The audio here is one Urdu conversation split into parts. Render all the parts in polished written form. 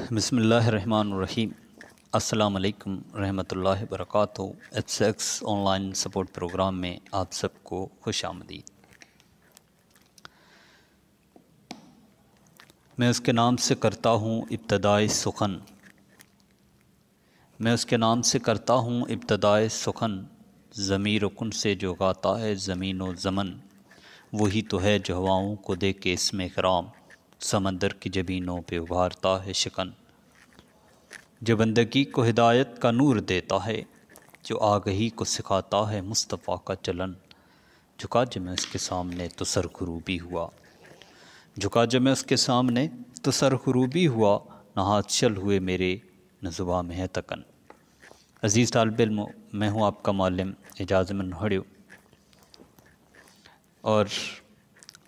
بسم اللہ الرحمن الرحیم۔ السلام علیکم رحمۃ اللہ وبرکاتہ۔ X online support programme میں آپ سب کو خوش آمدید۔ میں اس کے نام سے کرتا ہوں ابتدائے سخن، میں اس کے نام سے کرتا ہوں ابتدائے سخن، ضمیر و کن سے جو گاتا ہے زمین و زمن، وہی تو ہے جو ہواؤں کو دے کے اسم اکرام، سمندر کی جبینوں پہ ابھارتا ہے شکن، جو بندگی کو ہدایت کا نور دیتا ہے، جو آگہی کو سکھاتا ہے مصطفیٰ کا چلن، جھکا جب میں اس کے سامنے تو سر غروبی ہوا، جھکا جب میں اس کے سامنے تو سر غروبی ہوا، نہ ہاتھ چل ہوئے میرے نہ زباں میں ہے تکن۔ عزیز طالب علم، میں ہوں آپ کا معلم اعجاز احمد نوہڑیو، اور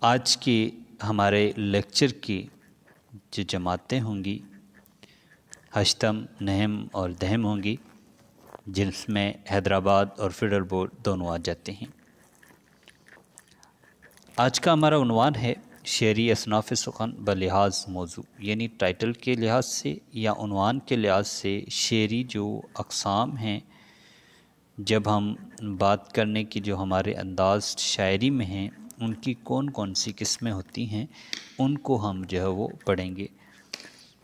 آج کے ہمارے لیکچر کی جو جماعتیں ہوں گی ہشتم، نہم اور دہم ہوں گی، جس میں حیدرآباد اور فیڈرل بورڈ دونوں آ جاتے ہیں۔ آج کا ہمارا عنوان ہے شعری اصناف سخن بلحاظ موضوع، یعنی ٹائٹل کے لحاظ سے یا عنوان کے لحاظ سے شعری جو اقسام ہیں، جب ہم بات کرنے کی جو ہمارے انداز شاعری میں ہیں ان کی کون کون سی قسمیں ہوتی ہیں، ان کو ہم جو ہے وہ پڑھیں گے۔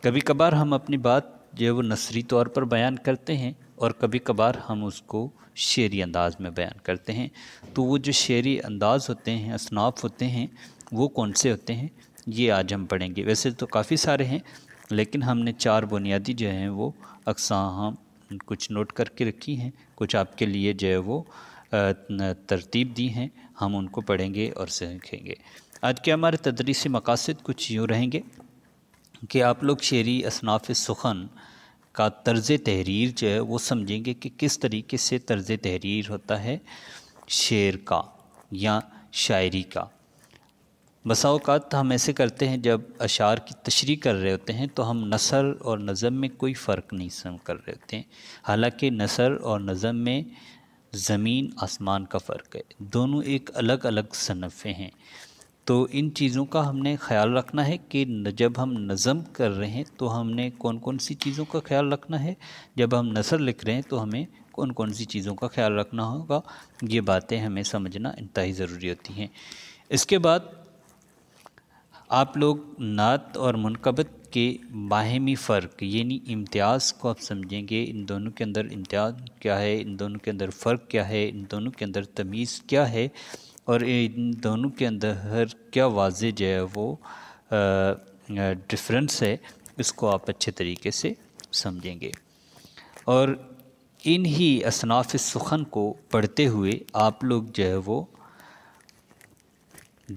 کبھی کبھار ہم اپنی بات جو ہے وہ نثری طور پر بیان کرتے ہیں اور کبھی کبھار ہم اس کو شعری انداز میں بیان کرتے ہیں، تو وہ جو شعری انداز ہوتے ہیں، اصناف ہوتے ہیں، وہ کون سے ہوتے ہیں یہ آج ہم پڑھیں گے۔ ویسے تو کافی سارے ہیں، لیکن ہم نے 4 بنیادی جو ہیں وہ اقسام کچھ نوٹ کر کے رکھی ہیں، کچھ آپ کے لیے جو ہے وہ ترتیب دی ہیں، ہم ان کو پڑھیں گے اور سیکھیں گے۔ آج کے ہمارے تدریسی مقاصد کچھ یوں رہیں گے کہ آپ لوگ شعری اصناف سخن کا طرز تحریر جو ہے وہ سمجھیں گے کہ کس طریقے سے طرز تحریر ہوتا ہے شعر کا یا شاعری کا۔ بسا اوقات ہم ایسے کرتے ہیں جب اشعار کی تشریح کر رہے ہوتے ہیں تو ہم نثر اور نظم میں کوئی فرق نہیں کر رہے ہوتے ہیں، حالانکہ نثر اور نظم میں زمین آسمان کا فرق ہے، دونوں ایک الگ الگ صنفیں ہیں۔ تو ان چیزوں کا ہم نے خیال رکھنا ہے کہ جب ہم نظم کر رہے ہیں تو ہم نے کون کون سی چیزوں کا خیال رکھنا ہے، جب ہم نثر لکھ رہے ہیں تو ہمیں کون کون سی چیزوں کا خیال رکھنا ہوگا، یہ باتیں ہمیں سمجھنا انتہائی ضروری ہوتی ہیں۔ اس کے بعد آپ لوگ نعت اور منقبت کے باہمی فرق یعنی امتیاز کو آپ سمجھیں گے، ان دونوں کے اندر امتیاز کیا ہے، ان دونوں کے اندر فرق کیا ہے، ان دونوں کے اندر تمیز کیا ہے، اور ان دونوں کے اندر کیا واضح جو ہے وہ ڈفرنس ہے، اس کو آپ اچھے طریقے سے سمجھیں گے۔ اور انہی اصناف سخن کو پڑھتے ہوئے آپ لوگ جو ہے وہ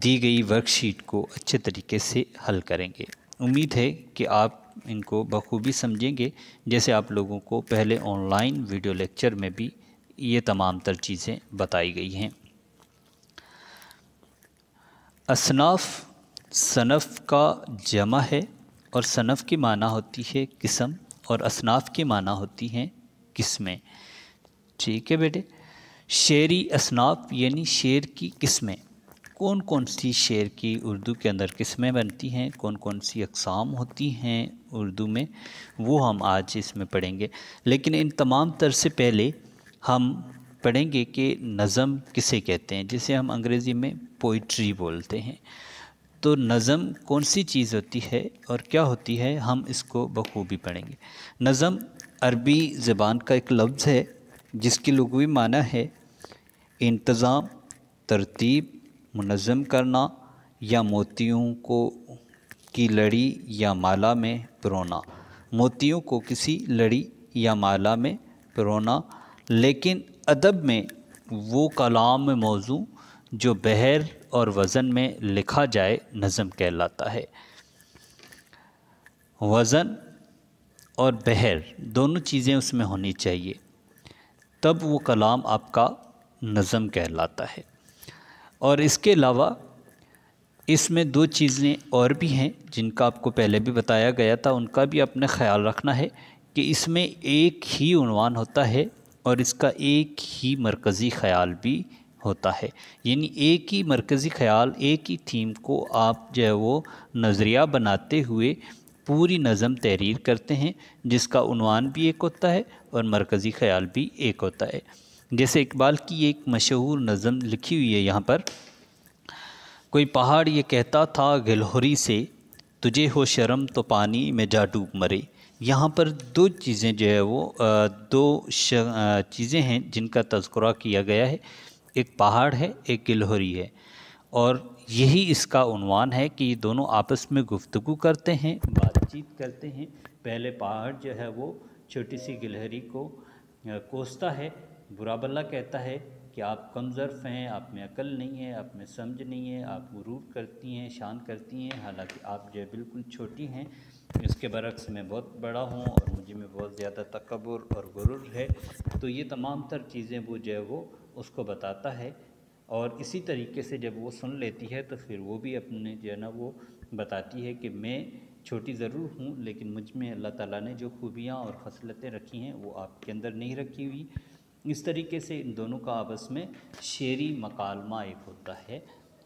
دی گئی ورک شیٹ کو اچھے طریقے سے حل کریں گے۔ امید ہے کہ آپ ان کو بخوبی سمجھیں گے، جیسے آپ لوگوں کو پہلے آن لائن ویڈیو لیکچر میں بھی یہ تمام تر چیزیں بتائی گئی ہیں۔ اصناف صنف کا جمع ہے، اور صنف کی معنی ہوتی ہے قسم، اور اصناف کی معنی ہوتی ہیں قسمیں۔ ٹھیک ہے بیٹے، شعری اصناف یعنی شعر کی قسمیں، کون کون سی شعر کی اردو کے اندر قسمیں بنتی ہیں، کون کون سی اقسام ہوتی ہیں اردو میں، وہ ہم آج اس میں پڑھیں گے۔ لیکن ان تمام تر سے پہلے ہم پڑھیں گے کہ نظم کسے کہتے ہیں، جسے ہم انگریزی میں پوئٹری بولتے ہیں۔ تو نظم کون سی چیز ہوتی ہے اور کیا ہوتی ہے، ہم اس کو بخوبی پڑھیں گے۔ نظم عربی زبان کا ایک لفظ ہے جس کی لغوی معنی ہے انتظام، ترتیب، منظم کرنا یا موتیوں کی لڑی یا مالا میں پرونا، موتیوں کو کسی لڑی یا مالا میں پرونا۔ لیکن ادب میں وہ کلام موضوع جو بحر اور وزن میں لکھا جائے نظم کہلاتا ہے۔ وزن اور بحر دونوں چیزیں اس میں ہونی چاہیے، تب وہ کلام آپ کا نظم کہلاتا ہے۔ اور اس کے علاوہ اس میں 2 چیزیں اور بھی ہیں جن کا آپ کو پہلے بھی بتایا گیا تھا، ان کا بھی اپنے خیال رکھنا ہے کہ اس میں ایک ہی عنوان ہوتا ہے اور اس کا ایک ہی مرکزی خیال بھی ہوتا ہے، یعنی ایک ہی مرکزی خیال، ایک ہی تھیم کو آپ جو ہے وہ نظریہ بناتے ہوئے پوری نظم تحریر کرتے ہیں جس کا عنوان بھی ایک ہوتا ہے اور مرکزی خیال بھی ایک ہوتا ہے۔ جیسے اقبال کی ایک مشہور نظم لکھی ہوئی ہے یہاں پر، کوئی پہاڑ یہ کہتا تھا گلہوری سے، تجھے ہو شرم تو پانی میں جا ڈوب مرے۔ یہاں پر دو چیزیں جو ہے وہ چیزیں ہیں جن کا تذکرہ کیا گیا ہے، ایک پہاڑ ہے، ایک گلہوری ہے، اور یہی اس کا عنوان ہے کہ یہ دونوں آپس میں گفتگو کرتے ہیں، بات چیت کرتے ہیں۔ پہلے پہاڑ جو ہے وہ چھوٹی سی گلہری کو کوستا ہے، برا بھلا کہتا ہے کہ آپ کم ظرف ہیں، آپ میں عقل نہیں ہے، آپ میں سمجھ نہیں ہے، آپ غرور کرتی ہیں، شان کرتی ہیں، حالانکہ آپ جو ہے بالکل چھوٹی ہیں، اس کے برعکس میں بہت بڑا ہوں اور مجھے میں بہت زیادہ تکبر اور غرور ہے۔ تو یہ تمام تر چیزیں وہ جو ہے وہ اس کو بتاتا ہے، اور اسی طریقے سے جب وہ سن لیتی ہے تو پھر وہ بھی اپنے جو ہے نا وہ بتاتی ہے کہ میں چھوٹی ضرور ہوں لیکن مجھ میں اللہ تعالیٰ نے جو خوبیاں اور خصلتیں رکھی ہیں وہ آپ کے اندر نہیں رکھی ہوئی۔ اس طریقے سے ان دونوں کا آپس میں شعری مکالمہ ایک ہوتا ہے،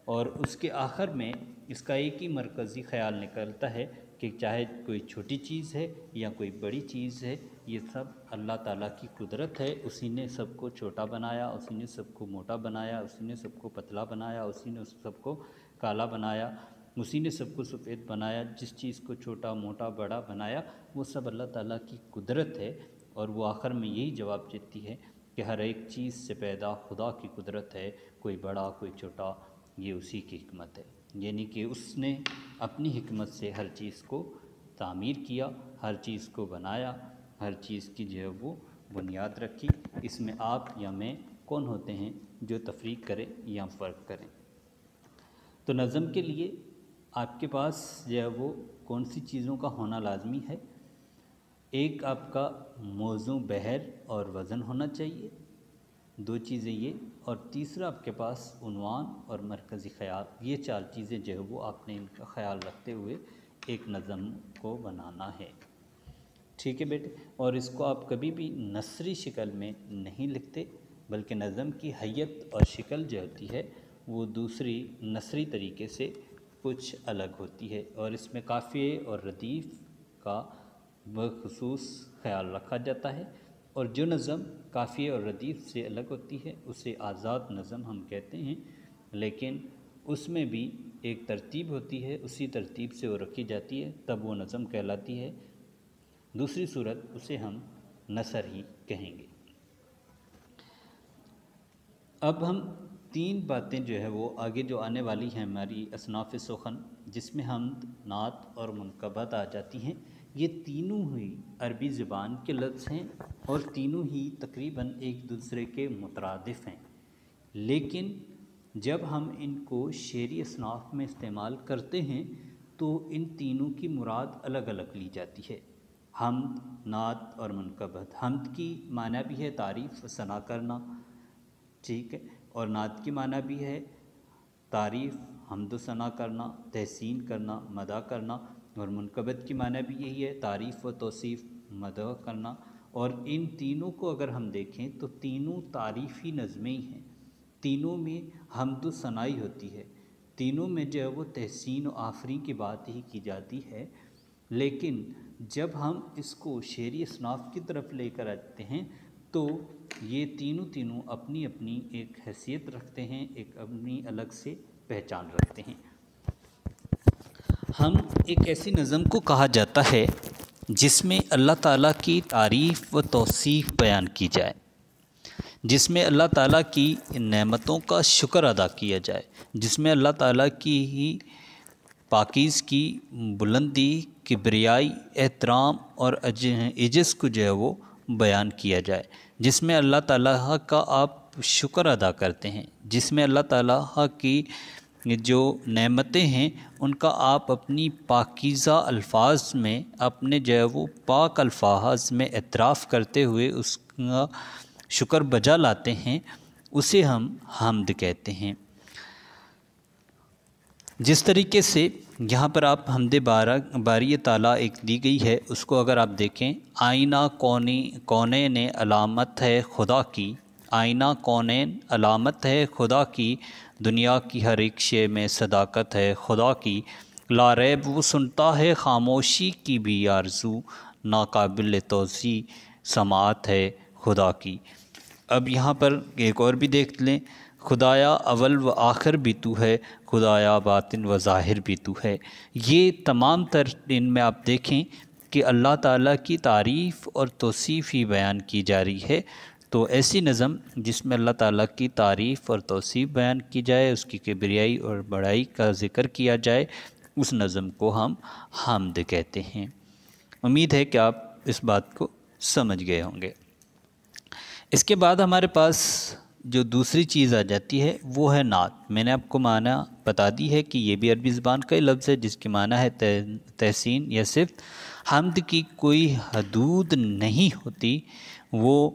اور اس کے آخر میں اس کا ایک ہی مرکزی خیال نکلتا ہے کہ چاہے کوئی چھوٹی چیز ہے یا کوئی بڑی چیز ہے، یہ سب اللہ تعالیٰ کی قدرت ہے۔ اسی نے سب کو چھوٹا بنایا، اسی نے سب کو موٹا بنایا، اسی نے سب کو پتلا بنایا، اسی نے سب کو کالا بنایا، اسی نے سب کو سفید بنایا۔ جس چیز کو چھوٹا موٹا بڑا بنایا وہ سب اللہ تعالیٰ کی قدرت ہے، اور وہ آخر میں یہی جواب دیتی ہے کہ ہر ایک چیز سے پیدا خدا کی قدرت ہے، کوئی بڑا کوئی چھوٹا، یہ اسی کی حکمت ہے۔ یعنی کہ اس نے اپنی حکمت سے ہر چیز کو تعمیر کیا، ہر چیز کو بنایا، ہر چیز کی جو ہے وہ بنیاد رکھی۔ اس میں آپ یا میں کون ہوتے ہیں جو تفریق کریں یا فرق کریں؟ تو نظم کے لیے آپ کے پاس جو ہے وہ کون سی چیزوں کا ہونا لازمی ہے؟ ایک آپ کا موضوع بحر اور وزن ہونا چاہیے، دو چیزیں یہ، اور تیسرا آپ کے پاس عنوان اور مرکزی خیال، یہ چار چیزیں جو ہے وہ آپ نے ان کا خیال رکھتے ہوئے ایک نظم کو بنانا ہے۔ ٹھیک ہے بیٹے، اور اس کو آپ کبھی بھی نثری شکل میں نہیں لکھتے، بلکہ نظم کی حیت اور شکل جو ہوتی ہے وہ دوسری نثری طریقے سے کچھ الگ ہوتی ہے، اور اس میں قافیے اور ردیف کا بخصوص خیال رکھا جاتا ہے، اور جو نظم قافیے اور ردیف سے الگ ہوتی ہے اسے آزاد نظم ہم کہتے ہیں، لیکن اس میں بھی ایک ترتیب ہوتی ہے، اسی ترتیب سے وہ رکھی جاتی ہے، تب وہ نظم کہلاتی ہے، دوسری صورت اسے ہم نثر ہی کہیں گے۔ اب ہم تین باتیں جو ہے وہ آگے جو آنے والی ہیں ہماری اصناف سخن، جس میں حمد، نعت اور منقبت آ جاتی ہیں، یہ تینوں ہی عربی زبان کے لفظ ہیں اور تینوں ہی تقریباً ایک دوسرے کے مترادف ہیں، لیکن جب ہم ان کو شعری اصناف میں استعمال کرتے ہیں تو ان تینوں کی مراد الگ الگ لی جاتی ہے۔ حمد، نعت اور منقبت۔ حمد کی معنی بھی ہے تعریف و ثنا کرنا، ٹھیک ہے، اور نعت کی معنی بھی ہے تعریف، حمد و ثنا کرنا، تحسین کرنا، مدح کرنا، اور منقبت کی معنی بھی یہی ہے تعریف و توصیف، مدح کرنا۔ اور ان تینوں کو اگر ہم دیکھیں تو تینوں تعریفی نظمیں ہی ہیں، تینوں میں حمد و ثنائی ہوتی ہے، تینوں میں جو ہے وہ تحسین و آفرین کی بات ہی کی جاتی ہے، لیکن جب ہم اس کو شعری اصناف کی طرف لے کر آتے ہیں تو یہ تینوں اپنی اپنی ایک حیثیت رکھتے ہیں، ایک اپنی الگ سے پہچان رکھتے ہیں۔ ہم ایک ایسی نظم کو کہا جاتا ہے جس میں اللہ تعالیٰ کی تعریف و توصیف بیان کی جائے، جس میں اللہ تعالیٰ کی نعمتوں کا شکر ادا کیا جائے، جس میں اللہ تعالیٰ کی ہی پاکیز کی بلندی، کبریائی، احترام اور عجز کو جو ہے وہ بیان کیا جائے، جس میں اللہ تعالیٰ کا آپ شکر ادا کرتے ہیں، جس میں اللہ تعالیٰ کی جو نعمتیں ہیں ان کا آپ اپنی پاکیزہ الفاظ میں، اپنے جو ہے وہ پاک الفاظ میں اعتراف کرتے ہوئے اس کا شکر بجا لاتے ہیں، اسے ہم حمد کہتے ہیں۔ جس طریقے سے یہاں پر آپ حمد باری تعالیٰ ایک دی گئی ہے، اس کو اگر آپ دیکھیں، آئینہ کونین علامت ہے خدا کی، آئینہ کونین علامت ہے خدا کی، دنیا کی ہر ایک شے میں صداقت ہے خدا کی، لا ریب وہ سنتا ہے خاموشی کی بھی آرزو، ناقابل توسیع سماعت ہے خدا کی۔ اب یہاں پر ایک اور بھی دیکھ لیں، خدایا اول و آخر بھی تو ہے، خدایا باطن و ظاہر بھی تو ہے۔ یہ تمام تر ان میں آپ دیکھیں کہ اللہ تعالیٰ کی تعریف اور توصیف ہی بیان کی جا رہی ہے۔ تو ایسی نظم جس میں اللہ تعالیٰ کی تعریف اور توصیف بیان کی جائے، اس کی کبریائی اور بڑائی کا ذکر کیا جائے، اس نظم کو ہم حمد کہتے ہیں۔ امید ہے کہ آپ اس بات کو سمجھ گئے ہوں گے۔ اس کے بعد ہمارے پاس جو دوسری چیز آ جاتی ہے وہ ہے نعت۔ میں نے آپ کو معنی بتا دی ہے کہ یہ بھی عربی زبان کا ہی لفظ ہے جس کی معنی ہے تحسین یا صفت۔ حمد کی کوئی حدود نہیں ہوتی، وہ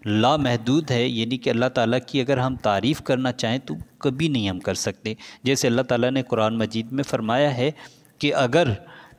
لامحدود ہے، یعنی کہ اللہ تعالیٰ کی اگر ہم تعریف کرنا چاہیں تو کبھی نہیں ہم کر سکتے۔ جیسے اللہ تعالیٰ نے قرآن مجید میں فرمایا ہے کہ اگر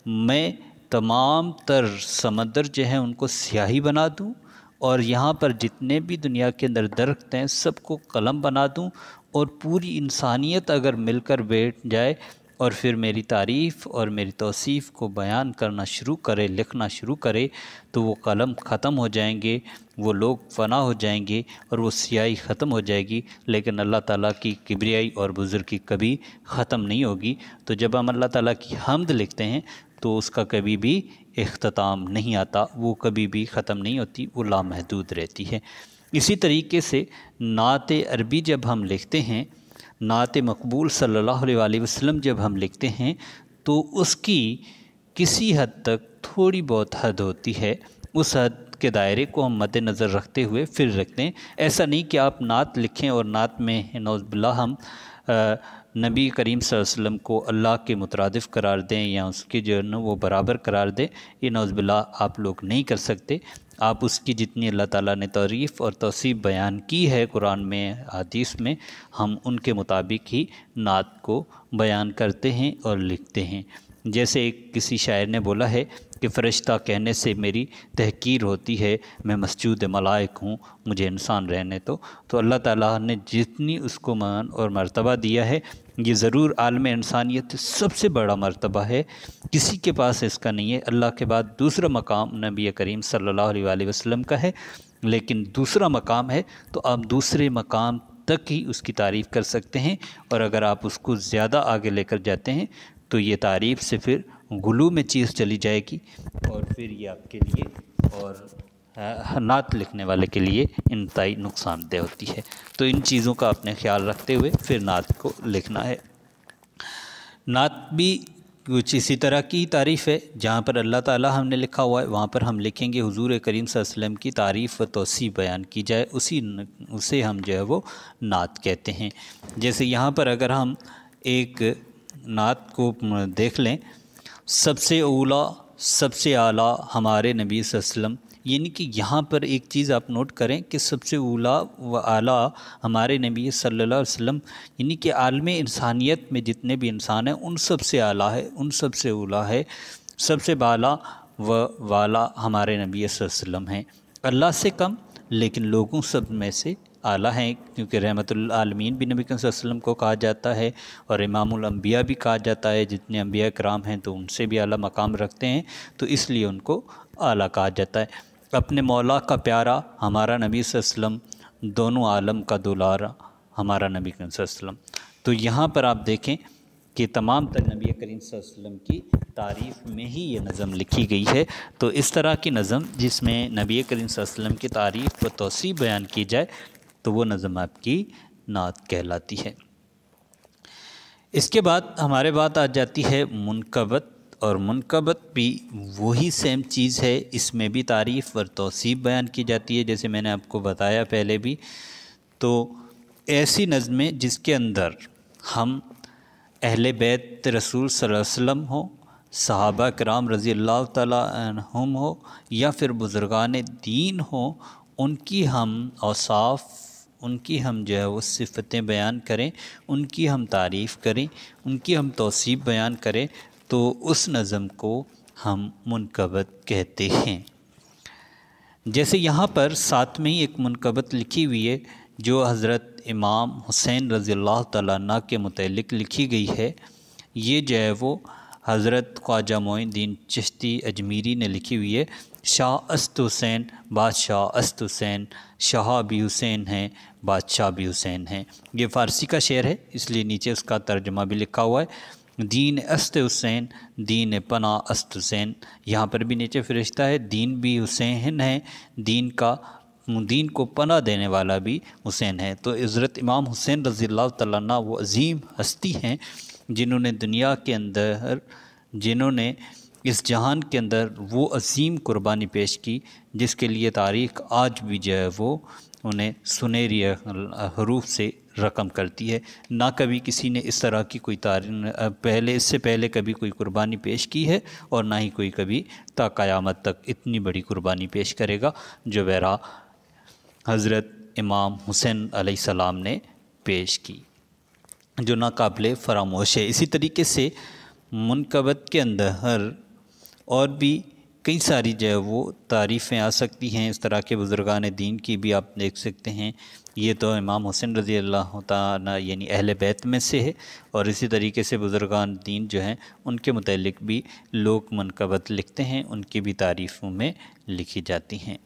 میں تمام تر سمندر جو ہیں ان کو سیاہی بنا دوں اور یہاں پر جتنے بھی دنیا کے اندر درخت ہیں سب کو قلم بنا دوں، اور پوری انسانیت اگر مل کر بیٹھ جائے اور پھر میری تعریف اور میری توصیف کو بیان کرنا شروع کرے، لکھنا شروع کرے، تو وہ قلم ختم ہو جائیں گے، وہ لوگ فنا ہو جائیں گے اور وہ سیاہی ختم ہو جائے گی، لیکن اللہ تعالیٰ کی کبریائی اور بزرگی کبھی ختم نہیں ہوگی۔ تو جب ہم اللہ تعالیٰ کی حمد لکھتے ہیں تو اس کا کبھی بھی اختتام نہیں آتا، وہ کبھی بھی ختم نہیں ہوتی، وہ لامحدود رہتی ہے۔ اسی طریقے سے نعت عربی جب ہم لکھتے ہیں، نعت مقبول صلی اللہ علیہ وسلم جب ہم لکھتے ہیں تو اس کی کسی حد تک تھوڑی بہت حد ہوتی ہے، اس حد کے دائرے کو ہم مد نظر رکھتے ہوئے پھر رکھتے ہیں۔ ایسا نہیں کہ آپ نعت لکھیں اور نعت میں نعوذ باللہ ہم نبی کریم صلی اللہ علیہ وسلم کو اللہ کے مترادف قرار دیں یا اس کی جو ہے نا وہ برابر قرار دیں، یہ نعوذ باللہ آپ لوگ نہیں کر سکتے۔ آپ اس کی جتنی اللہ تعالیٰ نے تعریف اور توصیف بیان کی ہے قرآن میں، حدیث میں، ہم ان کے مطابق ہی نعت کو بیان کرتے ہیں اور لکھتے ہیں۔ جیسے ایک کسی شاعر نے بولا ہے کہ فرشتہ کہنے سے میری تحقیر ہوتی ہے، میں مسجود ملائک ہوں، مجھے انسان رہنے تو اللہ تعالیٰ نے جتنی اس کو مان اور مرتبہ دیا ہے، یہ ضرور عالم انسانیت سب سے بڑا مرتبہ ہے، کسی کے پاس اس کا نہیں ہے۔ اللہ کے بعد دوسرا مقام نبی کریم صلی اللہ علیہ وسلم کا ہے، لیکن دوسرا مقام ہے تو آپ دوسرے مقام تک ہی اس کی تعریف کر سکتے ہیں، اور اگر آپ اس کو زیادہ آگے لے کر جاتے ہیں تو یہ تعریف سے پھر غلو میں چیز چلی جائے گی، اور پھر یہ آپ کے لیے اور نعت لکھنے والے کے لیے انتہائی نقصان دہ ہوتی ہے۔ تو ان چیزوں کا اپنے خیال رکھتے ہوئے پھر نعت کو لکھنا ہے۔ نعت بھی کچھ اسی طرح کی تعریف ہے، جہاں پر اللہ تعالیٰ ہم نے لکھا ہوا ہے وہاں پر ہم لکھیں گے حضور کریم صلی اللہ علیہ وسلم کی تعریف و توصیف بیان کی جائے، اسے ہم جو ہے وہ نعت کہتے ہیں۔ جیسے یہاں پر اگر ہم ایک نعت کو دیکھ لیں، سب سے اولیٰ سب سے اعلیٰ ہمارے نبی صلی اللہ علیہ وسلم، یعنی کہ یہاں پر ایک چیز آپ نوٹ کریں کہ سب سے اولیٰ و اعلیٰ ہمارے نبی صلی اللہ علیہ وسلم، یعنی کہ عالم انسانیت میں جتنے بھی انسان ہیں ان سب سے اعلیٰ ہے، ان سب سے اولیٰ ہے، سب سے بالا و والا ہمارے نبی صلی اللہ علیہ وسلم ہیں۔ اللہ سے کم لیکن لوگوں سب میں سے اعلیٰ ہیں، کیونکہ رحمت للعالمین بھی نبی صلی اللہ علیہ وسلم کو کہا جاتا ہے، اور امام الانبیاء بھی کہا جاتا ہے، جتنے انبیاء کرام ہیں تو ان سے بھی اعلیٰ مقام رکھتے ہیں، تو اس لیے ان کو اعلیٰ کہا جاتا ہے۔ اپنے مولا کا پیارا ہمارا نبی صلی اللہ علیہ وسلم، دونوں عالم کا دولارا ہمارا نبی کریم صلی اللہ علیہ وسلم۔ تو یہاں پر آپ دیکھیں کہ تمام تر نبی کریم صلی اللہ علیہ وسلم کی تعریف میں ہی یہ نظم لکھی گئی ہے۔ تو اس طرح کی نظم جس میں نبی کریم صلی اللہ علیہ وسلم کی تعریف و توصیف بیان کی جائے تو وہ نظم آپ کی نعت کہلاتی ہے۔ اس کے بعد ہمارے بات آ جاتی ہے منقبت، اور منقبت بھی وہی سیم چیز ہے، اس میں بھی تعریف اور توصیف بیان کی جاتی ہے، جیسے میں نے آپ کو بتایا پہلے بھی۔ تو ایسی نظمیں جس کے اندر ہم اہل بیت رسول صلی اللہ علیہ وسلم ہوں، صحابہ کرام رضی اللہ تعالیٰ عنہم ہو، یا پھر بزرگان دین ہوں، ان کی ہم اوصاف، ان کی ہم جو ہے وہ صفتیں بیان کریں، ان کی ہم تعریف کریں، ان کی ہم توصیف بیان کریں، تو اس نظم کو ہم منقبت کہتے ہیں۔ جیسے یہاں پر ساتھ میں ہی ایک منقبت لکھی ہوئی ہے جو حضرت امام حسین رضی اللہ تعالیٰ عنہ کے متعلق لکھی گئی ہے۔ یہ جو ہے وہ حضرت خواجہ معین الدین چشتی اجمیری نے لکھی ہوئی ہے۔ شاہ است حسین بادشاہ است حسین، شاہ بھی حسین ہیں بادشاہ بھی حسین ہیں۔ یہ فارسی کا شعر ہے، اس لیے نیچے اس کا ترجمہ بھی لکھا ہوا ہے۔ دین است حسین دین پناہ است حسین، یہاں پر بھی نیچے فرشتہ ہے، دین بھی حسین ہے، دین کو پناہ دینے والا بھی حسین ہے۔ تو حضرت امام حسین رضی اللہ تعالیٰ عنہ وہ عظیم ہستی ہیں جنہوں نے دنیا کے اندر، جنہوں نے اس جہان کے اندر وہ عظیم قربانی پیش کی جس کے لیے تاریخ آج بھی جو ہے وہ انہیں سنہری حروف سے رقم کرتی ہے۔ نہ کبھی کسی نے اس طرح کی کوئی اس سے پہلے کبھی کوئی قربانی پیش کی ہے، اور نہ ہی کوئی کبھی تا قیامت تک اتنی بڑی قربانی پیش کرے گا جو بہرا حضرت امام حسین علیہ السلام نے پیش کی، جو ناقابل فراموش ہے۔ اسی طریقے سے منقبت کے اندر اور بھی کئی ساری جو ہے وہ تعریفیں آ سکتی ہیں، اس طرح کے بزرگان دین کی بھی آپ دیکھ سکتے ہیں۔ یہ تو امام حسین رضی اللہ تعالیٰ یعنی اہل بیت میں سے ہے، اور اسی طریقے سے بزرگان دین جو ہیں ان کے متعلق بھی لوگ منقبت لکھتے ہیں، ان کی بھی تعریفوں میں لکھی جاتی ہیں۔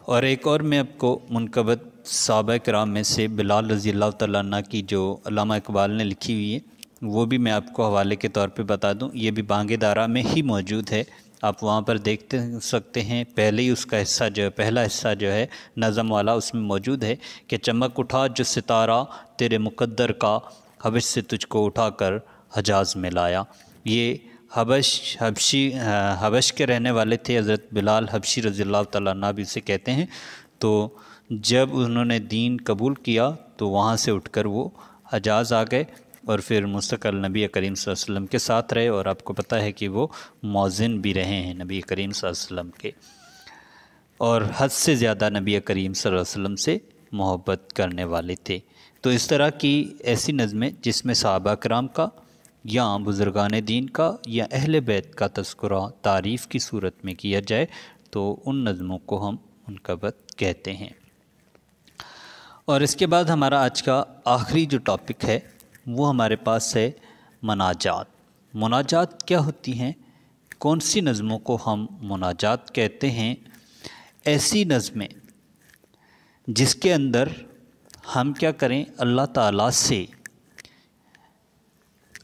اور ایک اور میں آپ کو منقبت صحابہ کرام میں سے بلال رضی اللہ تعالیٰ عنہ کی جو علامہ اقبال نے لکھی ہوئی ہے وہ بھی میں آپ کو حوالے کے طور پہ بتا دوں۔ یہ بھی بانگ دارا میں ہی موجود ہے، آپ وہاں پر دیکھ سکتے ہیں۔ پہلے ہی اس کا حصہ جو ہے، پہلا حصہ جو ہے نظم والا، اس میں موجود ہے کہ چمک اٹھا جو ستارہ تیرے مقدر کا، حبش سے تجھ کو اٹھا کر حجاز میں لایا۔ یہ حبش کے رہنے والے تھے، حضرت بلال حبشی رضی اللہ تعالیٰ عنہ بھی اسے کہتے ہیں۔ تو جب انہوں نے دین قبول کیا تو وہاں سے اٹھ کر وہ حجاز آ گئے، اور پھر مستقل نبی کریم صلی اللہ علیہ وسلم کے ساتھ رہے، اور آپ کو پتہ ہے کہ وہ مؤذن بھی رہے ہیں نبی کریم صلی اللہ علیہ وسلم کے، اور حد سے زیادہ نبی کریم صلی اللہ علیہ وسلم سے محبت کرنے والے تھے۔ تو اس طرح کی ایسی نظمیں جس میں صحابہ کرام کا یا بزرگان دین کا یا اہل بیت کا تذکرہ تعریف کی صورت میں کیا جائے تو ان نظموں کو ہم منقبت کہتے ہیں۔ اور اس کے بعد ہمارا آج کا آخری جو ٹاپک ہے وہ ہمارے پاس ہے مناجات۔ مناجات کیا ہوتی ہیں؟ کون سی نظموں کو ہم مناجات کہتے ہیں؟ ایسی نظمیں جس کے اندر ہم کیا کریں، اللہ تعالیٰ سے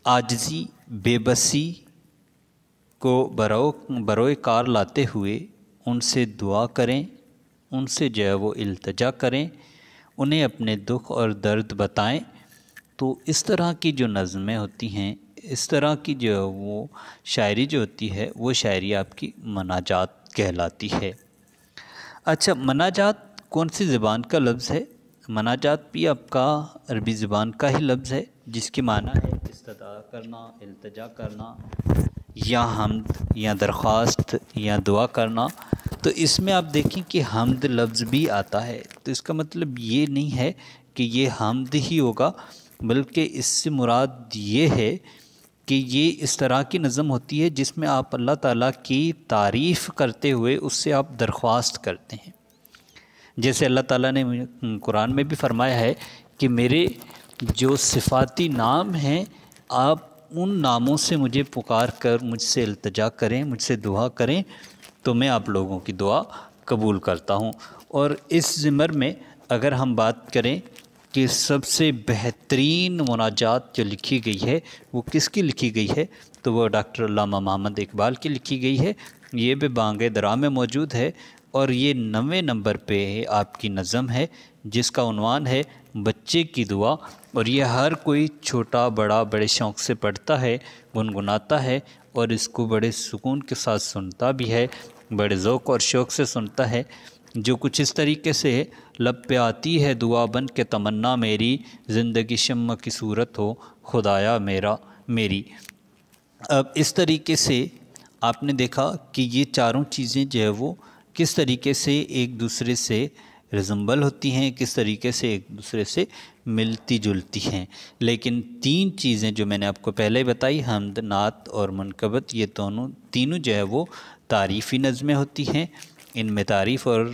عاجزی، بے بسی کو بروئے کار لاتے ہوئے ان سے دعا کریں، ان سے جو ہے وہ التجا کریں، انہیں اپنے دکھ اور درد بتائیں۔ تو اس طرح کی جو نظمیں ہوتی ہیں، اس طرح کی جو وہ شاعری جو ہوتی ہے وہ شاعری آپ کی مناجات کہلاتی ہے۔ اچھا، مناجات کون سی زبان کا لفظ ہے؟ مناجات بھی آپ کا عربی زبان کا ہی لفظ ہے، جس کی معنی ہے استدعا کرنا، التجا کرنا، یا حمد یا درخواست یا دعا کرنا۔ تو اس میں آپ دیکھیں کہ حمد لفظ بھی آتا ہے، تو اس کا مطلب یہ نہیں ہے کہ یہ حمد ہی ہوگا، بلکہ اس سے مراد یہ ہے کہ یہ اس طرح کی نظم ہوتی ہے جس میں آپ اللہ تعالیٰ کی تعریف کرتے ہوئے اس سے آپ درخواست کرتے ہیں۔ جیسے اللہ تعالیٰ نے قرآن میں بھی فرمایا ہے کہ میرے جو صفاتی نام ہیں آپ ان ناموں سے مجھے پکار کر مجھ سے التجا کریں، مجھ سے دعا کریں، تو میں آپ لوگوں کی دعا قبول کرتا ہوں۔ اور اس ضمر میں اگر ہم بات کریں کہ سب سے بہترین مناجات جو لکھی گئی ہے وہ کس کی لکھی گئی ہے، تو وہ ڈاکٹر علامہ محمد اقبال کی لکھی گئی ہے۔ یہ بھی بانگ درا میں موجود ہے، اور یہ 9ویں نمبر پہ آپ کی نظم ہے جس کا عنوان ہے بچے کی دعا، اور یہ ہر کوئی چھوٹا بڑا بڑے شوق سے پڑھتا ہے، گنگناتا ہے، اور اس کو بڑے سکون کے ساتھ سنتا بھی ہے، بڑے ذوق اور شوق سے سنتا ہے، جو کچھ اس طریقے سے لب پہ آتی ہے دعا بن کے تمنا میری، زندگی شمع کی صورت ہو خدایا میری۔ اب اس طریقے سے آپ نے دیکھا کہ یہ چاروں چیزیں جو ہے وہ کس طریقے سے ایک دوسرے سے رزمبل ہوتی ہیں، کس طریقے سے ایک دوسرے سے ملتی جلتی ہیں۔ لیکن 3 چیزیں جو میں نے آپ کو پہلے بتائی، حمد، نعت اور منقبت، یہ تینوں جو ہے وہ تعریفی نظمیں ہوتی ہیں۔ ان میں تعریف اور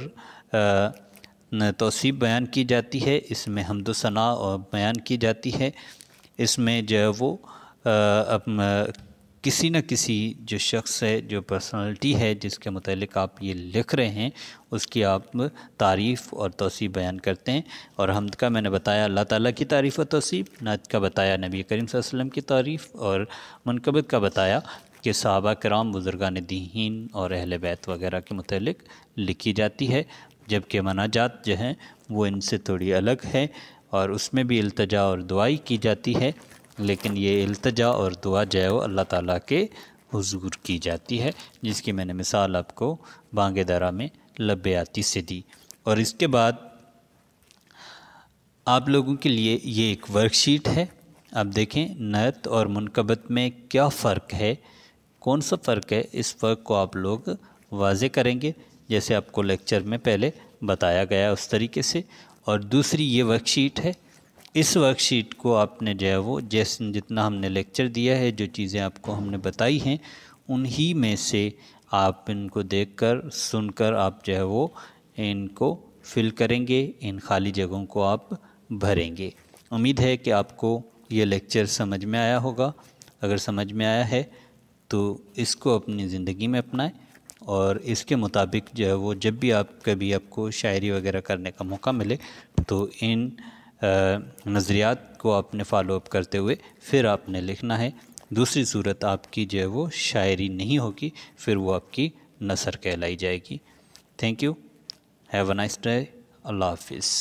توصیف بیان کی جاتی ہے، اس میں حمد و ثنا بیان کی جاتی ہے، اس میں جو ہے وہ کسی نہ کسی جو شخص ہے، جو پرسنالٹی ہے جس کے متعلق آپ یہ لکھ رہے ہیں، اس کی آپ تعریف اور توصیف بیان کرتے ہیں۔ اور حمد کا میں نے بتایا اللہ تعالیٰ کی تعریف و توصیف، نعت کا بتایا نبی کریم صلی اللہ علیہ وسلم کی تعریف، اور منقبت کا بتایا کہ صحابہ کرام، بزرگان دین اور اہل بیت وغیرہ کے متعلق لکھی جاتی ہے، جبکہ مناجات جو ہیں وہ ان سے تھوڑی الگ ہے، اور اس میں بھی التجا اور دعائی کی جاتی ہے، لیکن یہ التجا اور دعا جو ہے وہ اللہ تعالیٰ کے حضور کی جاتی ہے، جس کی میں نے مثال آپ کو بانگ درا میں لب آتی سے دی۔ اور اس کے بعد آپ لوگوں کے لیے یہ ایک ورک شیٹ ہے۔ اب دیکھیں نعت اور منقبت میں کیا فرق ہے، کون سا فرق ہے، اس فرق کو آپ لوگ واضح کریں گے جیسے آپ کو لیکچر میں پہلے بتایا گیا اس طریقے سے۔ اور دوسری یہ ورک شیٹ ہے، اس ورک شیٹ کو آپ نے جو ہے وہ جتنا ہم نے لیکچر دیا ہے، جو چیزیں آپ کو ہم نے بتائی ہیں، انہی میں سے آپ ان کو دیکھ کر، سن کر آپ جو ہے وہ ان کو فل کریں گے، ان خالی جگہوں کو آپ بھریں گے۔ امید ہے کہ آپ کو یہ لیکچر سمجھ میں آیا ہوگا۔ اگر سمجھ میں آیا ہے تو اس کو اپنی زندگی میں اپنائیں، اور اس کے مطابق جو ہے وہ جب بھی کبھی آپ کو شاعری وغیرہ کرنے کا موقع ملے تو ان نظریات کو آپ نے فالو اپ کرتے ہوئے پھر آپ نے لکھنا ہے۔ دوسری صورت آپ کی جو ہے وہ شاعری نہیں ہوگی، پھر وہ آپ کی نثر کہلائی جائے گی۔ Thank you, have a nice day, اللہ حافظ۔